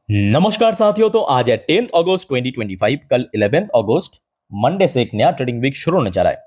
नमस्कार साथियों। तो आज है 10 अगस्त 2025, कल 11 अगस्त मंडे से एक नया ट्रेडिंग वीक शुरू होने जा रहा है।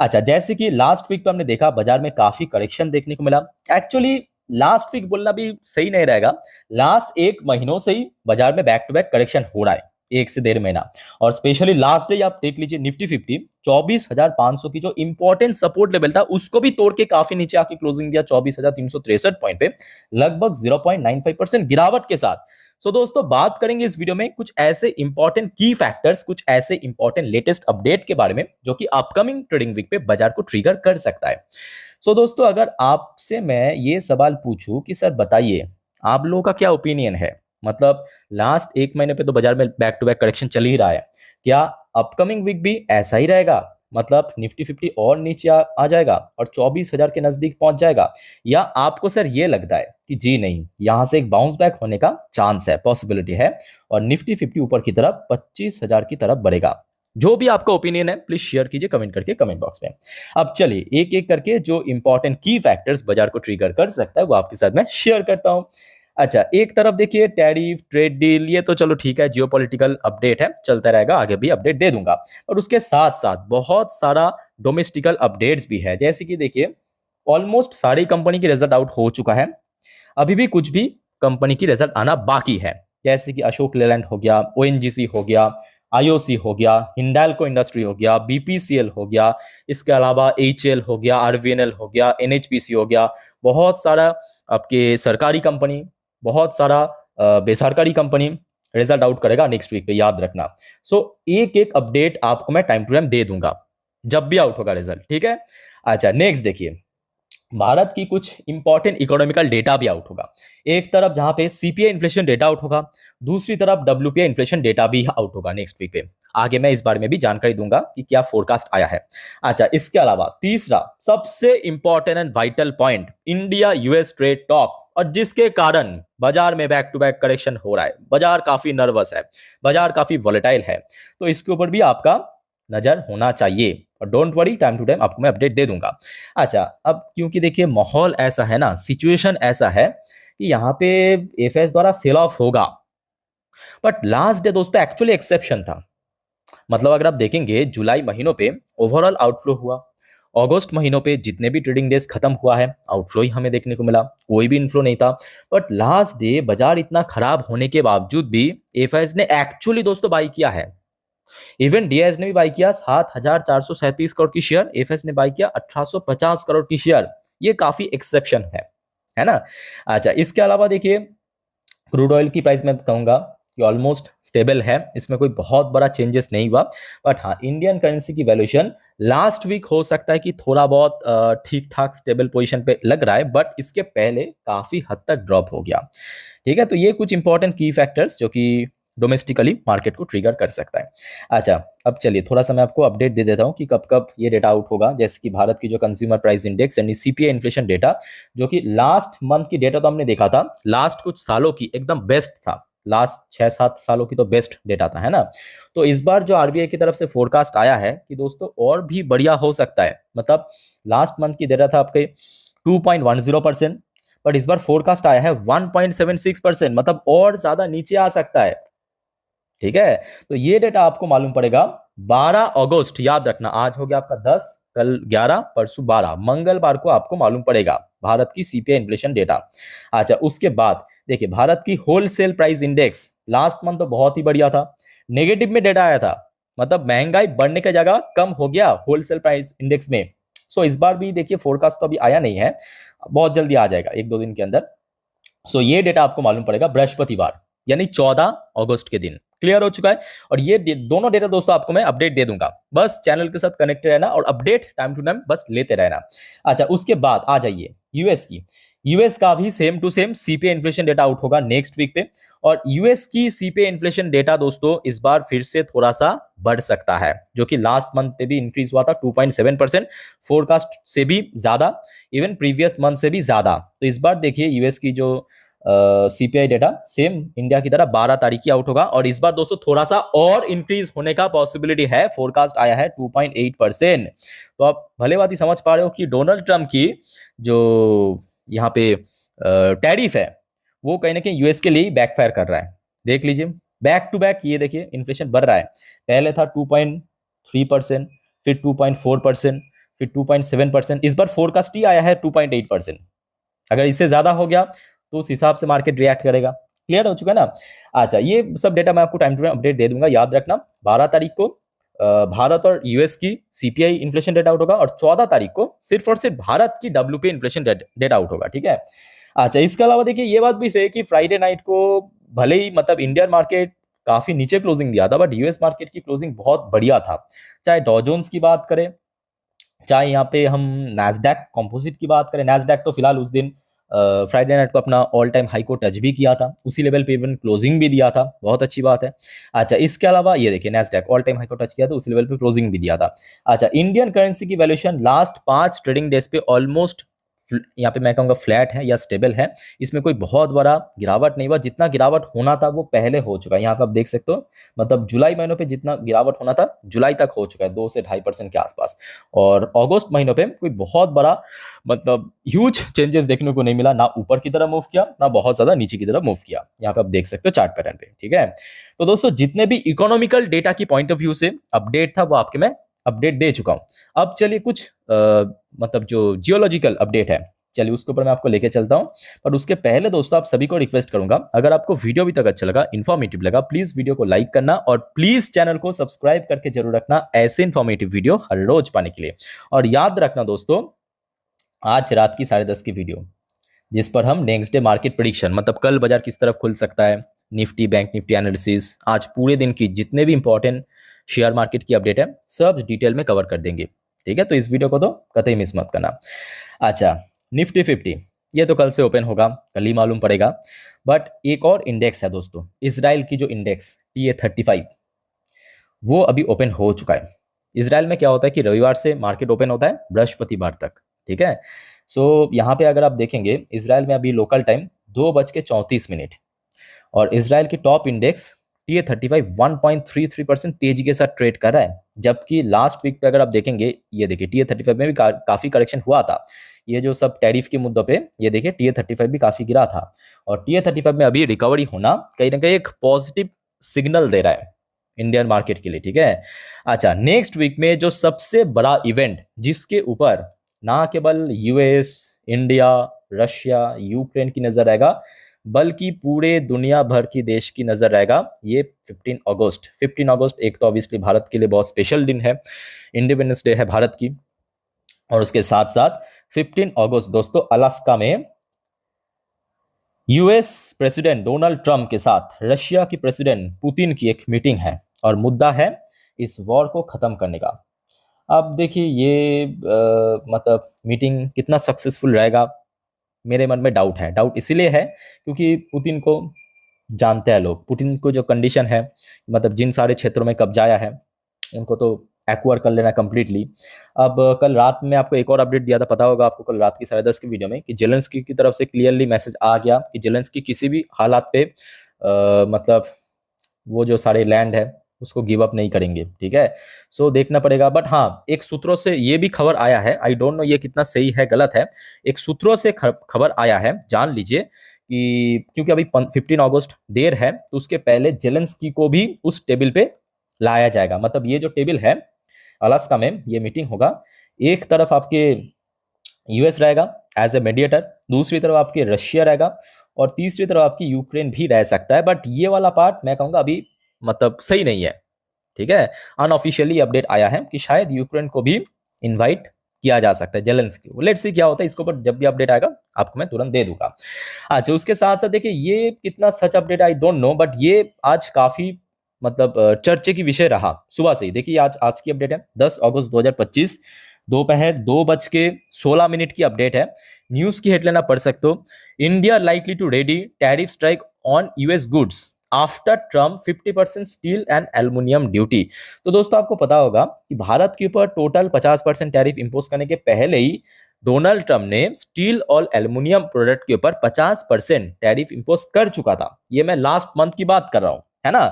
अच्छा, जैसे कि लास्ट वीक पे हमने देखा बाजार में काफी करेक्शन देखने को मिला। एक्चुअली लास्ट वीक बोलना भी सही नहीं रहेगा, लास्ट एक महीनों से ही बाजार में बैक टू बैक करेक्शन हो रहा है, 1 से 1.5 महीना। और स्पेशली लास्ट डे आप देख लीजिए, निफ्टी 50 24,500 की जो इंपॉर्टेंट सपोर्ट लेवल था उसको भी तोड़ के काफी नीचे आके क्लोजिंग दिया 24,363 पॉइंट पे, लगभग 0.95% गिरावट के साथ। दोस्तों, बात करेंगे इस वीडियो में कुछ ऐसे इंपॉर्टेंट की फैक्टर्स, कुछ ऐसे इंपॉर्टेंट लेटेस्ट अपडेट के बारे में जो कि अपकमिंग ट्रेडिंग वीक पे बाजार को ट्रिगर कर सकता है। दोस्तों, अगर आपसे मैं ये सवाल पूछूं कि सर बताइए, आप लोगों का क्या ओपिनियन है? मतलब लास्ट एक महीने पे तो बाजार में बैक टू बैक करेक्शन चल ही रहा है, क्या अपकमिंग वीक भी ऐसा ही रहेगा? मतलब निफ्टी 50 और नीचे आ जाएगा और 24,000 के नजदीक पहुंच जाएगा, या आपको सर ये लगता है कि जी नहीं, यहां से एक बाउंस बैक होने का चांस है, पॉसिबिलिटी है, और निफ्टी 50 ऊपर की तरफ 25,000 की तरफ बढ़ेगा? जो भी आपका ओपिनियन है प्लीज शेयर कीजिए कमेंट करके कमेंट बॉक्स में। अब चलिए एक एक करके जो इंपॉर्टेंट की फैक्टर्स बाजार को ट्रिगर कर सकता है वो आपके साथ मैं शेयर करता हूं। अच्छा, एक तरफ देखिए टैरिफ, ट्रेड डील, ये तो चलो ठीक है, जियोपॉलिटिकल अपडेट है, चलता रहेगा, आगे भी अपडेट दे दूंगा। और उसके साथ साथ बहुत सारा डोमेस्टिकल अपडेट्स भी है, जैसे कि देखिए ऑलमोस्ट सारी कंपनी की रिजल्ट आउट हो चुका है, अभी भी कुछ भी कंपनी की रिजल्ट आना बाकी है, जैसे कि अशोक लेलैंड हो गया, ओएनजीसी हो गया, आईओसी हो गया, हिंडाल्को इंडस्ट्री हो गया, बीपीसीएल हो गया, इसके अलावा एचएल हो गया, आरवीएनएल हो गया, एनएचपीसी हो गया। बहुत सारा आपके सरकारी कंपनी, बहुत सारा बेसरकारी कंपनी रिजल्ट आउट करेगा नेक्स्ट वीक पे, याद रखना। एक एक अपडेट आपको मैं टाइम टू टाइम दे दूंगा जब भी आउट होगा रिजल्ट, ठीक है। अच्छा, नेक्स्ट देखिए, भारत की कुछ इंपॉर्टेंट इकोनॉमिकल डेटा भी आउट होगा। एक तरफ जहां पे सीपीआई इन्फ्लेशन डेटा आउट होगा, दूसरी तरफ डब्ल्यूपीआई इन्फ्लेशन डेटा भी आउट होगा नेक्स्ट वीक पे। आगे मैं इस बारे में भी जानकारी दूंगा कि क्या फोरकास्ट आया है। अच्छा, इसके अलावा तीसरा सबसे important and vital point, India US trade talk, और जिसके कारण बाजार में बैक टू बैक करेक्शन हो रहा है, बाजार काफी नर्वस है, बाजार काफी वॉलेटाइल है, तो इसके ऊपर भी आपका नजर होना चाहिए। और don't worry, time to time आपको मैं अपडेट दे दूंगा। अच्छा, अब क्योंकि देखिए माहौल ऐसा है ना, सिचुएशन ऐसा है कि यहाँ पे एफएस द्वारा सेल ऑफ होगा, बट लास्ट डे दोस्तों एक्चुअली एक्सेप्शन था। मतलब अगर आप देखेंगे जुलाई महीनों पे ओवरऑल आउटफ्लो हुआ, अगस्त महीनों पे जितने भी ट्रेडिंग डेज खत्म हुआ है आउटफ्लो ही हमें देखने को मिला, कोई भी इनफ्लो नहीं था। बट लास्ट डे बाजार इतना खराब होने के बावजूद भी एफएस ने एक्चुअली दोस्तों बाई किया है। इवन डीआईएस ने भी बाई किया 7,437 करोड़ की शेयर, एफएस ने बाई किया 1,850 करोड़ की शेयर। ये काफी एक्सेप्शन है ना। अच्छा, इसके अलावा देखिए क्रूड ऑयल की प्राइस मैं कहूंगा कि ऑलमोस्ट स्टेबल है, इसमें कोई बहुत बड़ा चेंजेस नहीं हुआ। बट हाँ, इंडियन करेंसी की वैल्यूएशन लास्ट वीक हो सकता है कि थोड़ा बहुत ठीक ठाक स्टेबल पोजीशन पे लग रहा है, बट इसके पहले काफी हद तक ड्रॉप हो गया, ठीक है। तो ये कुछ इंपॉर्टेंट की फैक्टर्स जो कि डोमेस्टिकली मार्केट को ट्रिगर कर सकता है। अच्छा, अब चलिए थोड़ा सा मैं आपको अपडेट दे देता हूँ कि कब कब ये डेटा आउट होगा। जैसे कि भारत की जो कंज्यूमर प्राइस इंडेक्स यानी सीपीआई इन्फ्लेशन डेटा, जो कि लास्ट मंथ की डेटा तो हमने देखा था, लास्ट कुछ सालों की एकदम बेस्ट था, लास्ट 6-7 सालों की तो बेस्ट डेटा था, है ना। तो इस बार जो आरबीआई की तरफ से फोरकास्ट आया है कि दोस्तों और भी बढ़िया हो सकता है। मतलब लास्ट मंथ की डेटा था आपके 2.10%, बट इस बार फोरकास्ट आया है 1.76%, मतलब और ज्यादा नीचे आ सकता है, ठीक है। तो ये डेटा आपको मालूम पड़ेगा 12 अगस्त, याद रखना, आज हो गया आपका 10, कल 11, परसों 12, मंगलवार को आपको मालूम पड़ेगा भारत की सीपीआई इन्फ्लेशन डेटा। अच्छा, उसके बाद देखिए भारत की wholesale price index last month तो बहुत ही बढ़िया था, नेगेटिव में डेटा आया था, मतलब महंगाई बढ़ने की जगह कम हो गया होलसेल प्राइस इंडेक्स में। इस बार भी देखिए फोरकास्ट तो अभी आया नहीं है, बहुत जल्दी आ जाएगा 1-2 दिन के अंदर। ये डेटा आपको मालूम पड़ेगा बृहस्पतिवार यानी 14 अगस्त के दिन। क्लियर हो चुका है। और ये दोनों डेटा दोस्तों आपको मैं अपडेट दे दूंगा, बस चैनल के साथ कनेक्टेड रहना और अपडेट टाइम टू टाइम बस लेते रहना। अच्छा, उसके बाद आ जाइए यूएस की। यूएस का भी same to same CPI inflation data out होगा नेक्स्ट वीक पे, और यूएस की सीपीआई इन्फ्लेशन डेटा दोस्तों इस बार फिर से थोड़ा सा बढ़ सकता है, जो कि लास्ट मंथ पे भी इंक्रीज हुआ था 2.7%, फोरकास्ट से भी ज्यादा, इवन प्रीवियस मंथ से भी ज्यादा। तो इस बार देखिए यूएस की जो सीपीआई डेटा सेम इंडिया की तरह 12 तारीख की आउट होगा, और इस बार दोस्तों थोड़ा सा और इंक्रीज होने का पॉसिबिलिटी है, फोरकास्ट आया है 2.8%। तो आप भले बात ही समझ पा रहे हो कि डोनाल्ड ट्रंप की जो यहाँ पे टैरिफ है वो कहीं ना कहीं यूएस के लिए ही बैकफायर कर रहा है। देख लीजिए, बैक टू बैक ये देखिए इन्फ्लेशन बढ़ रहा है। पहले था 2.3%, फिर 2.4%, फिर 2.7%, इस बार फोरकास्ट ही आया है 2.8%। अगर इससे ज्यादा हो गया तो उस हिसाब से मार्केट रिएक्ट करेगा। क्लियर हो चुका है ना। अच्छा, ये सब डेटा मैं आपको टाइम टू टाइम अपडेट दे दूंगा। याद रखना 12 तारीख को भारत और यूएस की सीपीआई इन्फ्लेशन डेटा आउट होगा, और 14 तारीख को सिर्फ और सिर्फ भारत की डब्ल्यूपी इन्फ्लेशन डेटा आउट होगा। ठीक है। अच्छा, इसके अलावा देखिए ये बात भी सही है कि फ्राइडे नाइट को भले ही मतलब इंडियन मार्केट काफी नीचे क्लोजिंग दिया था, बट यूएस मार्केट की क्लोजिंग बहुत बढ़िया था। चाहे डॉ जोन्स की बात करें, चाहे यहाँ पे हम नैस्डैक कंपोजिट की बात करें। नैस्डैक तो फिलहाल उस दिन फ्राइडे नाइट को अपना ऑल टाइम हाई को टच भी किया था, उसी लेवल पे इवन क्लोजिंग भी दिया था, बहुत अच्छी बात है। अच्छा, इसके अलावा ये देखिए नैस्डैक ऑल टाइम हाई को टच किया था, उसी लेवल पे क्लोजिंग भी दिया था। अच्छा, इंडियन करेंसी की वैल्यूएशन लास्ट 5 ट्रेडिंग डेज पे ऑलमोस्ट यहाँ पे मैं कहूँगा फ्लैट है या स्टेबल है। इसमें कोई बहुत बड़ा गिरावट नहीं हुआ। जितना गिरावट होना था वो पहले हो चुका है। यहाँ पे आप देख सकते हो, मतलब जुलाई महीनों पे जितना गिरावट होना था जुलाई तक हो चुका है, 2 से 2.5% के आसपास। और अगस्त महीनों पे कोई बहुत बड़ा मतलब ह्यूज चेंजेस देखने को नहीं मिला, ना ऊपर की तरफ मूव किया, ना बहुत ज्यादा नीचे की तरफ मूव किया। यहाँ पे आप देख सकते हो चार्ट पैटर्न पे। ठीक है। तो दोस्तों, जितने भी इकोनॉमिकल डेटा की पॉइंट ऑफ व्यू से अपडेट था वो आपके मैं अपडेट दे चुका हूं। अब चलिए कुछ मतलब जो जियोलॉजिकल अपडेट है, चलिए उसके ऊपर मैं आपको लेके चलता हूं। पर उसके पहले दोस्तों, आप सभी को रिक्वेस्ट करूंगा, अगर आपको वीडियो अभी तक अच्छा लगा, इन्फॉर्मेटिव लगा, प्लीज वीडियो को लाइक करना और प्लीज चैनल को सब्सक्राइब करके जरूर रखना ऐसे इन्फॉर्मेटिव वीडियो हर रोज पाने के लिए। और याद रखना दोस्तों, आज रात की 10:30 की वीडियो, जिस पर हम नेक्स्ट डे मार्केट प्रिडिक्शन, मतलब कल बाजार किस तरफ खुल सकता है, निफ्टी बैंक निफ्टी एनालिसिस, आज पूरे दिन की जितने भी इंपॉर्टेंट शेयर मार्केट की अपडेट है सब डिटेल में कवर कर देंगे। ठीक है, तो इस वीडियो को तो कतई मिस मत करना। अच्छा, निफ्टी 50 ये तो कल से ओपन होगा, कल ही मालूम पड़ेगा। बट एक और इंडेक्स है दोस्तों, इसराइल की जो इंडेक्स TA35, वो अभी ओपन हो चुका है। इसराइल में क्या होता है कि रविवार से मार्केट ओपन होता है बृहस्पतिवार तक। ठीक है। सो यहाँ पे अगर आप देखेंगे, इसराइल में अभी लोकल टाइम 2:34 और इसराइल की टॉप इंडेक्स TA35 1.33% तेजी के साथ ट्रेड कर रहा है। जबकि लास्ट वीक पे अगर आप देखेंगे, ये देखिए TA35 में भी काफी करेक्शन हुआ था। ये जो सब टैरिफ के मुद्दों पे, ये देखिए TA35 भी काफी गिरा था, और TA35 में अभी रिकवरी होना कहीं ना कहीं एक पॉजिटिव सिग्नल दे रहा है इंडियन मार्केट के लिए। ठीक है। अच्छा, नेक्स्ट वीक में जो सबसे बड़ा इवेंट, जिसके ऊपर ना केवल यूएस, इंडिया, रशिया, यूक्रेन की नजर रहेगा, बल्कि पूरे दुनिया भर की देश की नजर रहेगा, ये 15 अगस्त एक तो ऑब्वियसली भारत के लिए बहुत स्पेशल दिन है, इंडिपेंडेंस डे है भारत की। और उसके साथ साथ 15 अगस्त दोस्तों, अलास्का में यूएस प्रेसिडेंट डोनाल्ड ट्रंप के साथ रशिया की प्रेसिडेंट पुतिन की एक मीटिंग है, और मुद्दा है इस वॉर को खत्म करने का। अब देखिए ये मतलब मीटिंग कितना सक्सेसफुल रहेगा, मेरे मन में डाउट है। डाउट इसीलिए है क्योंकि पुतिन को जानते हैं लोग, पुतिन को जो कंडीशन है, मतलब जिन सारे क्षेत्रों में कब्जाया है उनको तो एक्वायर कर लेना कंप्लीटली। अब कल रात में आपको एक और अपडेट दिया था, पता होगा आपको, कल रात की 10:30 की वीडियो में, कि जेलेंस्की की तरफ से क्लियरली मैसेज आ गया कि जेलेंस्की किसी भी हालात पे मतलब वो जो सारे लैंड है उसको गिव अप नहीं करेंगे। ठीक है। सो देखना पड़ेगा। बट हाँ, एक सूत्रों से ये भी खबर आया है, आई डोंट नो ये कितना सही है गलत है, एक सूत्रों से खबर आया है, जान लीजिए, कि क्योंकि अभी 15 अगस्त देर है, तो उसके पहले जेलेंस्की को भी उस टेबल पे लाया जाएगा। मतलब ये जो टेबल है अलास्का में, ये मीटिंग होगा, एक तरफ आपके यूएस रहेगा एज ए मीडिएटर, दूसरी तरफ आपके रशिया रहेगा, और तीसरी तरफ आपकी यूक्रेन भी रह सकता है। बट ये वाला पार्ट मैं कहूंगा अभी मतलब सही नहीं है। ठीक है। अनऑफिशियली अपडेट आया है कि शायद यूक्रेन को भी इनवाइट किया जा सकता है, जेलेंस्की को। लेट्स सी क्या होता है इसके ऊपर, जब भी अपडेट आएगा आपको मैं तुरंत दे दूंगा। अच्छा, उसके साथ साथ देखिए ये कितना सच update I don't know, but ये आज काफी मतलब चर्चे की विषय रहा सुबह से ही। देखिए आज की अपडेट है 10 अगस्त 2025 दोपहर 2:16 की अपडेट है। न्यूज की हेडलाइन आप पढ़ सकते हो, India likely to ready tariff strike on US goods after Trump 50% steel and aluminium duty. तो दोस्तों आपको पता होगा कि भारत के ऊपर टोटल 50% टैरिफ इंपोज करने के पहले ही डोनाल्ड ट्रम्प ने स्टील और एल्युमिनियम प्रोडक्ट के ऊपर 50% टैरिफ इंपोज कर चुका था। ये मैं लास्ट मंथ की बात कर रहा हूं, है ना।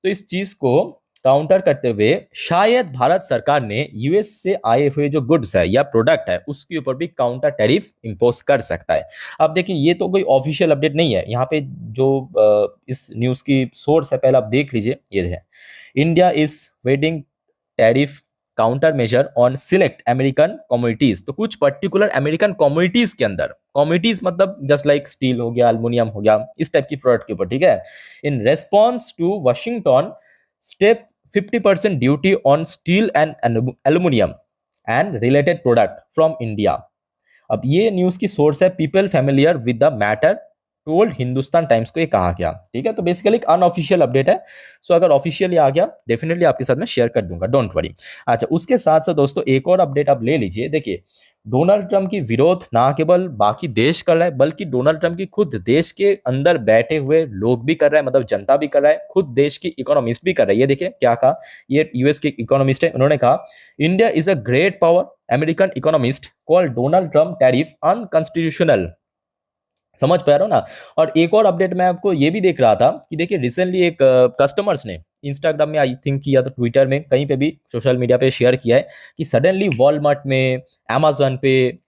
तो इस चीज को काउंटर करते हुए शायद भारत सरकार ने यूएस से आए हुए जो गुड्स है या प्रोडक्ट है उसके ऊपर भी काउंटर टैरिफ इंपोज कर सकता है। अब देखिए ये तो कोई ऑफिशियल अपडेट नहीं है, यहाँ पे जो इस न्यूज़ की सोर्स है पहले आप देख लीजिए, ये है India is waiting tariff counter measure on select American commodities. तो कुछ पर्टिकुलर अमेरिकन कमोडिटीज के अंदर, कमोडिटीज मतलब जस्ट लाइक स्टील हो गया, एल्युमिनियम हो गया, इस टाइप की प्रोडक्ट के ऊपर, ठीक है। In response to Washington step 50% duty on steel and aluminium and related product from India. अब ये न्यूज की सोर्स है people familiar with the matter told Hindustan Times को ये कहा गया, ठीक है। तो बेसिकली एक अनऑफिशियल अपडेट है, सो अगर ऑफिशियली आ गया डेफिनेटली आपके साथ में शेयर कर दूंगा, डोंट वरी। अच्छा, उसके साथ साथ दोस्तों एक और अपडेट आप ले लीजिए। देखिए डोनाल्ड ट्रंप की विरोध ना केवल बाकी देश कर रहा है बल्कि डोनाल्ड ट्रंप की खुद देश के अंदर बैठे हुए लोग भी कर रहे हैं, मतलब जनता भी कर रहा है, खुद देश की इकोनॉमिस्ट भी कर रही है। ये देखिए क्या कहा, ये यूएस के इकोनॉमिस्ट है, उन्होंने कहा India is a great power, American economist call Donald Trump tariff unconstitutional. समझ पा रहा हो ना। और एक और अपडेट मैं आपको ये भी देख रहा था कि देखिए रिसेंटली एक कस्टमर्स ने इंस्टाग्राम में आई थिंक या तो ट्विटर में कहीं पे भी सोशल मीडिया पे शेयर किया है कि सडनली वॉलमार्ट में, अमेजन पे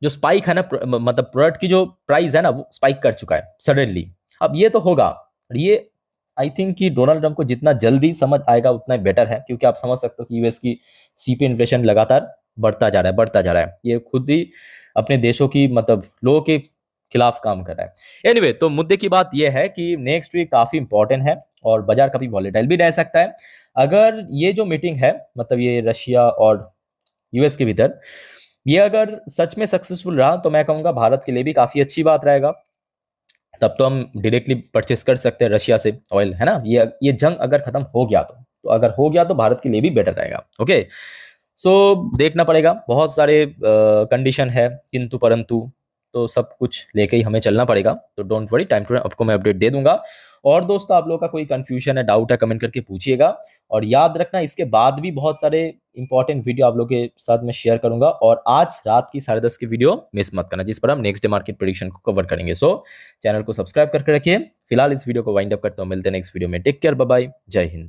जो स्पाइक है ना, मतलब प्रोडक्ट की जो प्राइस है ना वो स्पाइक कर चुका है सडनली। अब ये तो होगा, और ये आई थिंक कि डोनाल्ड ट्रंप को जितना जल्दी समझ आएगा उतना ही बेटर है, क्योंकि आप समझ सकते हो कि यूएस की सीपी इन्फ्लेशन लगातार बढ़ता जा रहा है, बढ़ता जा रहा है। ये खुद ही अपने देशों की मतलब लोगों के खिलाफ काम कर रहा है। एनीवे, तो मुद्दे की बात यह है कि नेक्स्ट वीक काफी इंपॉर्टेंट है और बाजार काफी वॉलेटाइल भी रह सकता है। अगर ये जो मीटिंग है, मतलब ये रशिया और यूएस के भीतर, ये अगर सच में सक्सेसफुल रहा तो मैं कहूंगा भारत के लिए भी काफी अच्छी बात रहेगा। तब तो हम डायरेक्टली परचेस कर सकते हैं रशिया से ऑयल, है ना। ये जंग अगर खत्म हो गया तो अगर हो गया तो भारत के लिए भी बेटर रहेगा। ओके, सो देखना पड़ेगा, बहुत सारे कंडीशन है किंतु परंतु, तो सब कुछ लेके ही हमें चलना पड़ेगा। तो don't worry, time to time आपको मैं अपडेट दे दूंगा। और दोस्तों आप लोगों का कोई कंफ्यूजन है, डाउट है, कमेंट करके पूछिएगा। और याद रखना इसके बाद भी बहुत सारे इंपॉर्टेंट वीडियो आप लोग के साथ में शेयर करूंगा, और आज रात की 10:30 की वीडियो मिस मत करना जिस पर हम नेक्स्ट डे मार्केट प्रेडिक्शन को कवर करेंगे। सो चैनल को सब्सक्राइब करके रखिए। फिलहाल इस वीडियो को वाइंड अप करता हूँ, मिलते हैं नेक्स्ट वीडियो में। टेक केयर, बाय बाय, जय हिंद।